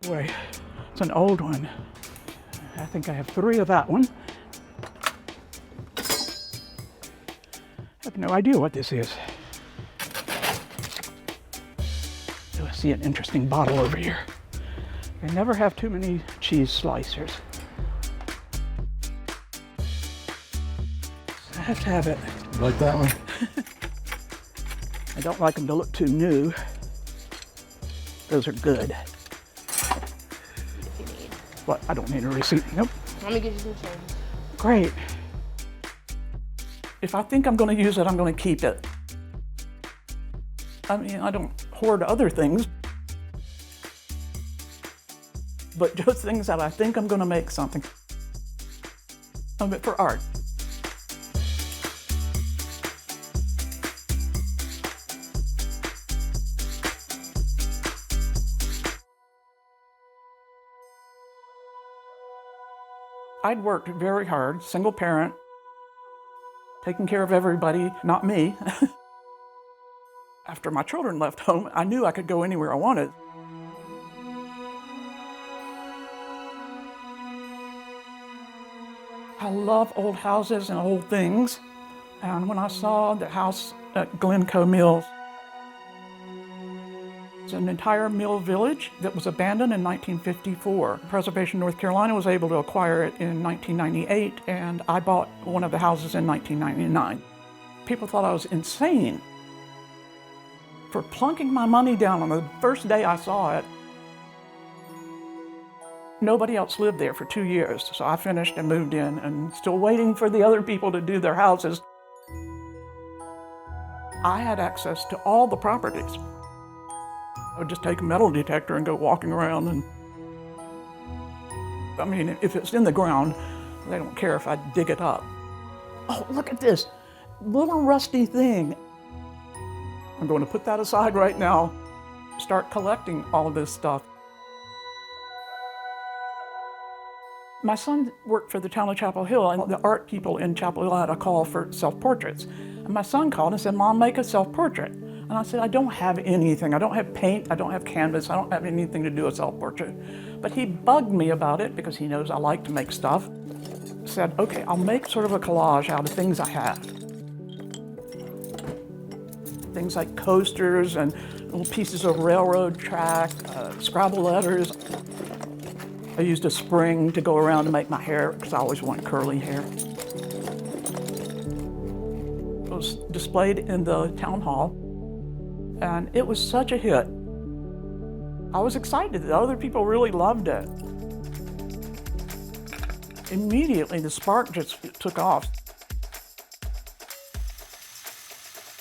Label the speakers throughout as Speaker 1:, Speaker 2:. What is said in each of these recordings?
Speaker 1: Boy, it's an old one. I think I have 3 of that one. I have no idea what this is. Oh, I see an interesting bottle over here. I never have too many cheese slicers. I have to have it.
Speaker 2: You like that one?
Speaker 1: I don't like them to look too new. Those are good.
Speaker 3: If you need.
Speaker 1: What? I don't need a receipt. Nope.
Speaker 3: Let me get you some change.
Speaker 1: Great. If I think I'm going to use it, I'm going to keep it. I mean, I don't hoard other things, but just things that I think I'm going to make something of it for art. I'd worked very hard, single parent, taking care of everybody, not me. After my children left home, I knew I could go anywhere I wanted. I love old houses and old things. And when I saw the house at Glencoe Mills, it's an entire mill village that was abandoned in 1954. Preservation North Carolina was able to acquire it in 1998, and I bought one of the houses in 1999. People thought I was insane for plunking my money down on the first day I saw it. Nobody else lived there for 2 years, so I finished and moved in and still waiting for the other people to do their houses. I had access to all the properties. I would just take a metal detector and go walking around, and I mean, if it's in the ground, they don't care if I dig it up. Oh, look at this little rusty thing. I'm going to put that aside right now, start collecting all of this stuff. My son worked for the town of Chapel Hill, and the art people in Chapel Hill had a call for self-portraits. And my son called and said, "Mom, make a self-portrait." And I said, "I don't have anything. I don't have paint, I don't have canvas, I don't have anything to do with self-portrait." But he bugged me about it because he knows I like to make stuff. Said, "Okay, I'll make sort of a collage out of things I have." Things like coasters and little pieces of railroad track, Scrabble letters. I used a spring to go around to make my hair because I always want curly hair. It was displayed in the town hall, and it was such a hit. I was excited that other people really loved it. Immediately, the spark just took off.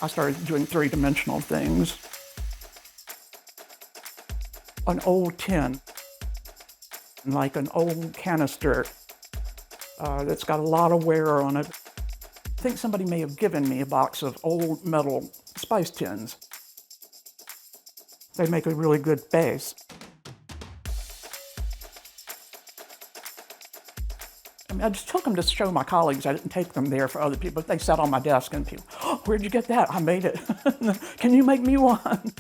Speaker 1: I started doing three-dimensional things. An old tin, like an old canister that's got a lot of wear on it. I think somebody may have given me a box of old metal spice tins. They make a really good base. I mean, I just took them to show my colleagues. I didn't take them there for other people. They sat on my desk and people, "Oh, where'd you get that? I made it. Can you make me one?"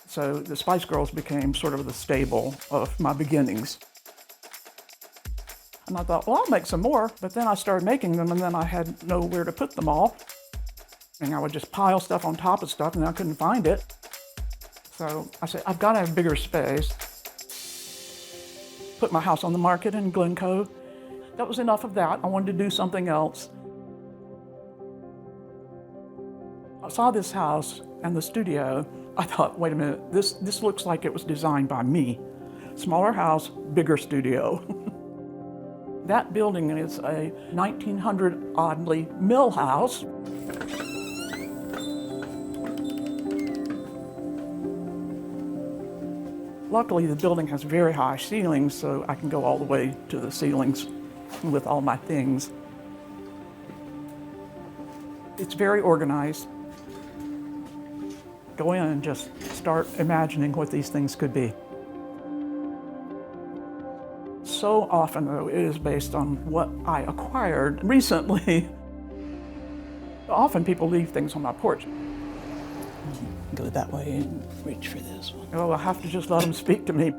Speaker 1: So the Spice Girls became sort of the stable of my beginnings. And I thought, well, I'll make some more. But then I started making them, and then I had nowhere to put them all. And I would just pile stuff on top of stuff, and I couldn't find it. So I said, I've got to have bigger space. Put my house on the market in Glencoe. That was enough of that. I wanted to do something else. I saw this house and the studio. I thought, wait a minute, this looks like it was designed by me. Smaller house, bigger studio. That building is a 1900 oddly mill house. Luckily, the building has very high ceilings, so I can go all the way to the ceilings with all my things. It's very organized. Go in and just start imagining what these things could be. So often, though, it is based on what I acquired recently. Often people leave things on my porch.
Speaker 2: Go that way and reach for this one.
Speaker 1: Oh, I have to just let him speak to me.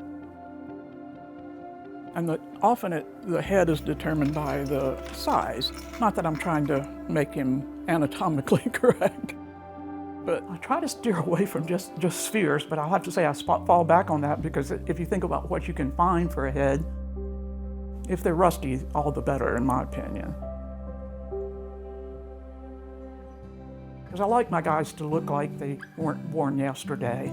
Speaker 1: And often the head is determined by the size. Not that I'm trying to make him anatomically correct, but I try to steer away from just spheres, but I'll have to say I fall back on that because if you think about what you can find for a head, if they're rusty, all the better in my opinion. Because I like my guys to look like they weren't born yesterday.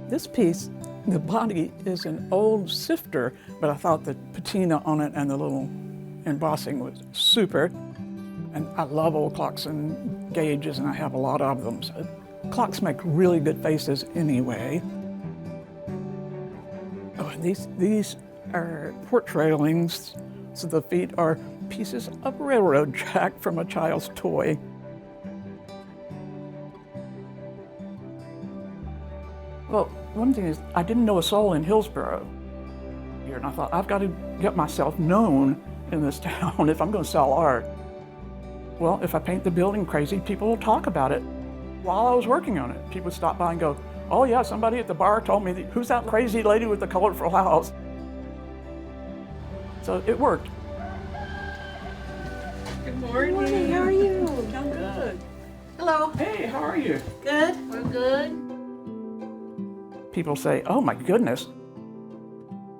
Speaker 1: This piece, the body is an old sifter, but I thought the patina on it and the little embossing was super. And I love old clocks and gauges, and I have a lot of them. So clocks make really good faces anyway. Oh, and these are porch railings, so the feet are pieces of railroad track from a child's toy. Well, one thing is, I didn't know a soul in Hillsborough here, and I thought, I've got to get myself known in this town if I'm going to sell art. Well, if I paint the building crazy, people will talk about it. While I was working on it, people would stop by and go, oh yeah, somebody at the bar told me, who's that crazy lady with the colorful house? So it worked.
Speaker 4: Good morning.
Speaker 3: Good morning, how are you?
Speaker 1: I'm good.
Speaker 4: Hello.
Speaker 1: Hey, how are you?
Speaker 4: Good.
Speaker 3: We're good.
Speaker 1: People say, oh my goodness.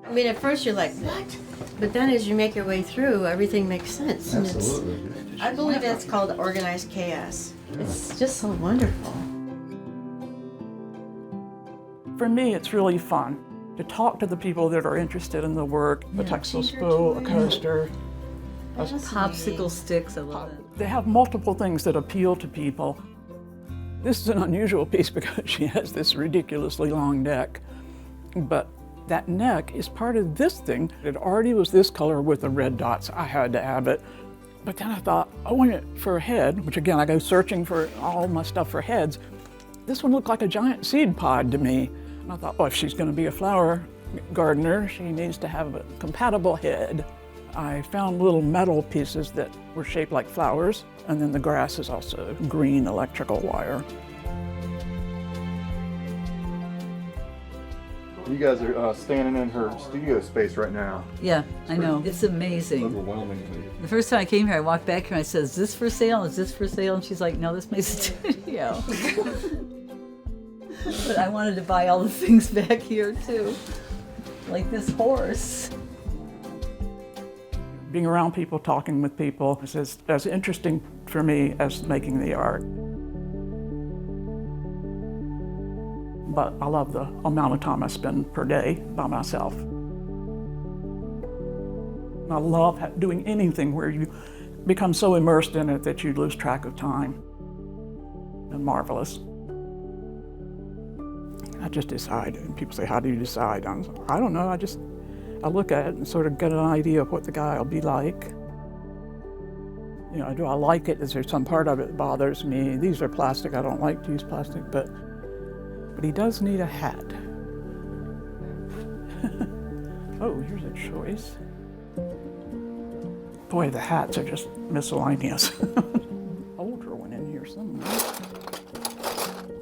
Speaker 4: I mean, at first you're like, what? But then as you make your way through, everything makes sense. And
Speaker 5: Absolutely.
Speaker 4: I believe that's called organized chaos. It's just so wonderful.
Speaker 1: For me, it's really fun to talk to the people that are interested in the work, a textile spool, a coaster.
Speaker 6: Popsicle sticks, I love it.
Speaker 1: They have multiple things that appeal to people. This is an unusual piece because she has this ridiculously long neck, but that neck is part of this thing. It already was this color with the red dots. I had to have it. But then I thought, I want it for a head, which again, I go searching for all my stuff for heads. This one looked like a giant seed pod to me. And I thought, oh, if she's gonna be a flower gardener, she needs to have a compatible head. I found little metal pieces that were shaped like flowers, and then the grass is also green electrical wire.
Speaker 5: You guys are standing in her studio space right now.
Speaker 6: Yeah, I know. It's amazing.
Speaker 5: Overwhelmingly.
Speaker 6: The first time I came here, I walked back here and I said, is this for sale? Is this for sale? And she's like, no, this makes a studio. But I wanted to buy all the things back here too. Like this horse.
Speaker 1: Being around people, talking with people is as interesting for me as making the art. But I love the amount of time I spend per day by myself. I love doing anything where you become so immersed in it that you lose track of time. And marvelous. I just decide, and people say, how do you decide? I don't know, I look at it and sort of get an idea of what the guy will be like. You know, do I like it? Is there some part of it that bothers me? These are plastic, I don't like to use plastic, but he does need a hat. Oh, here's a choice. Boy, the hats are just miscellaneous. Older one in here somewhere.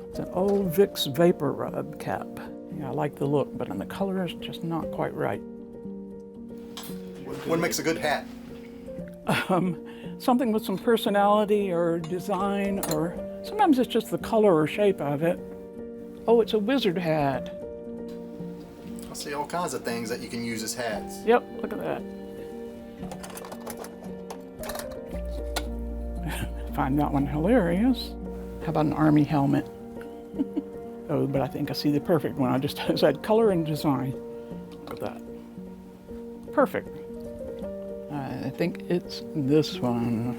Speaker 1: It's an old Vicks Vapor Rub cap. Yeah, I like the look, but the color is just not quite right.
Speaker 7: What makes a good hat?
Speaker 1: Something with some personality or design, or sometimes it's just the color or shape of it. Oh, it's a wizard hat.
Speaker 7: I see all kinds of things that you can use as hats.
Speaker 1: Yep, look at that. Find that one hilarious. How about an army helmet? Oh, but I think I see the perfect one. I just said color and design. Look at that. Perfect. I think it's this one.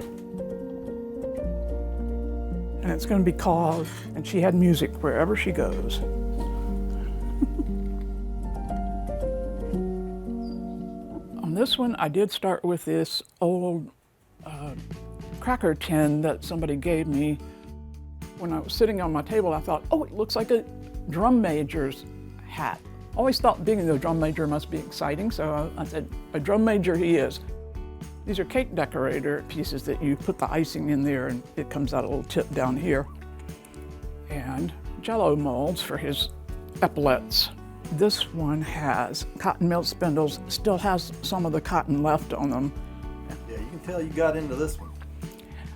Speaker 1: And it's going to be called, and she had music wherever she goes. On this one, I did start with this old cracker tin that somebody gave me. When I was sitting on my table, I thought, oh, it looks like a drum major's hat. Always thought being a drum major must be exciting, so I said, a drum major he is. These are cake decorator pieces that you put the icing in there and it comes out a little tip down here. And Jello molds for his epaulets. This one has cotton mill spindles, still has some of the cotton left on them.
Speaker 7: Yeah, you can tell you got into this one.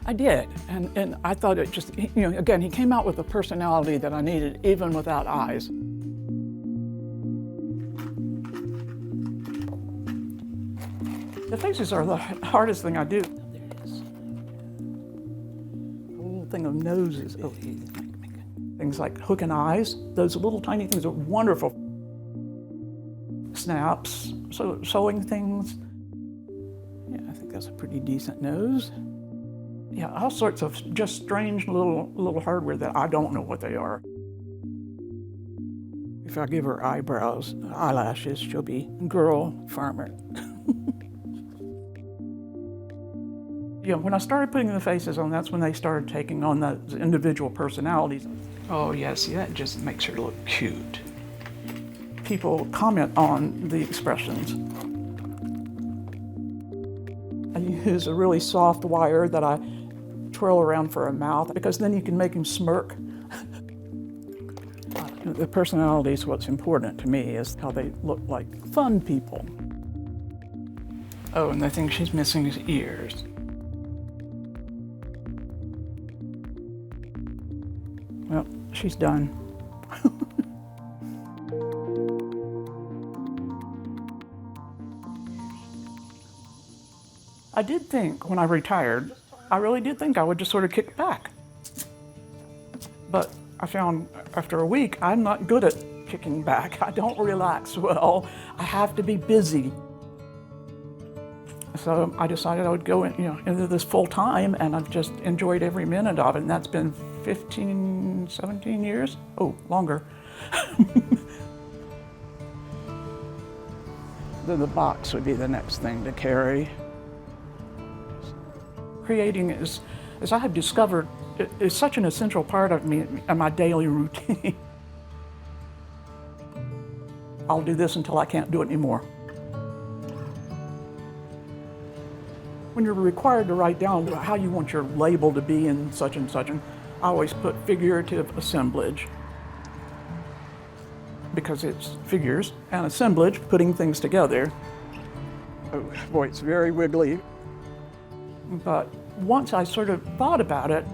Speaker 1: I did, and I thought it just, again, he came out with a personality that I needed even without eyes. The faces are the hardest thing I do.
Speaker 2: There it is.
Speaker 1: A little thing of noses. Oh, things like hook and eyes, those little tiny things are wonderful. Snaps, sewing things. Yeah, I think that's a pretty decent nose. Yeah, all sorts of just strange little hardware that I don't know what they are. If I give her eyebrows, eyelashes, she'll be girl farmer. When I started putting the faces on, that's when they started taking on the individual personalities. Oh yeah, see, that just makes her look cute. People comment on the expressions. I use a really soft wire that I twirl around for a mouth because then you can make him smirk. The personality is what's important to me, is how they look like fun people. Oh, and I think she's missing his ears. Well, she's done. I did think when I retired, I really did think I would just sort of kick back. But I found after a week, I'm not good at kicking back. I don't relax well. I have to be busy. So I decided I would go into this full time, and I've just enjoyed every minute of it. And that's been 15, 17 years? Oh, longer. Then the box would be the next thing to carry. Creating is, as I have discovered, is such an essential part of me and my daily routine. I'll do this until I can't do it anymore. When you're required to write down how you want your label to be in such and such, and I always put figurative assemblage, because it's figures and assemblage, putting things together. Oh boy, it's very wiggly. But once I sort of thought about it,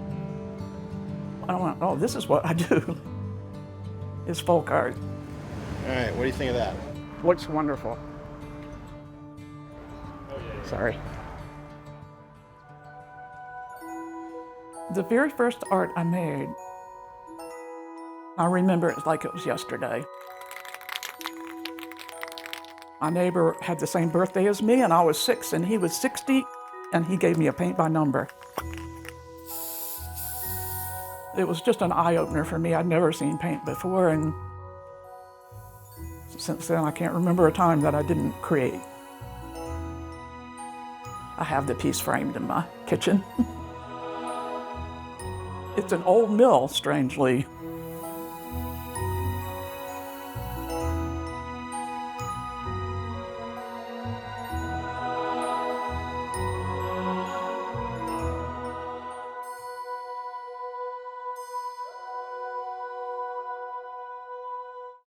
Speaker 1: I went, oh, this is what I do, is folk art.
Speaker 7: All right, what do you think of that?
Speaker 1: Looks wonderful. Sorry. The very first art I made, I remember it like it was yesterday. My neighbor had the same birthday as me, and I was 6 and he was 60, and he gave me a paint by number. It was just an eye-opener for me. I'd never seen paint before, and since then I can't remember a time that I didn't create. I have the piece framed in my kitchen. It's an old mill, strangely.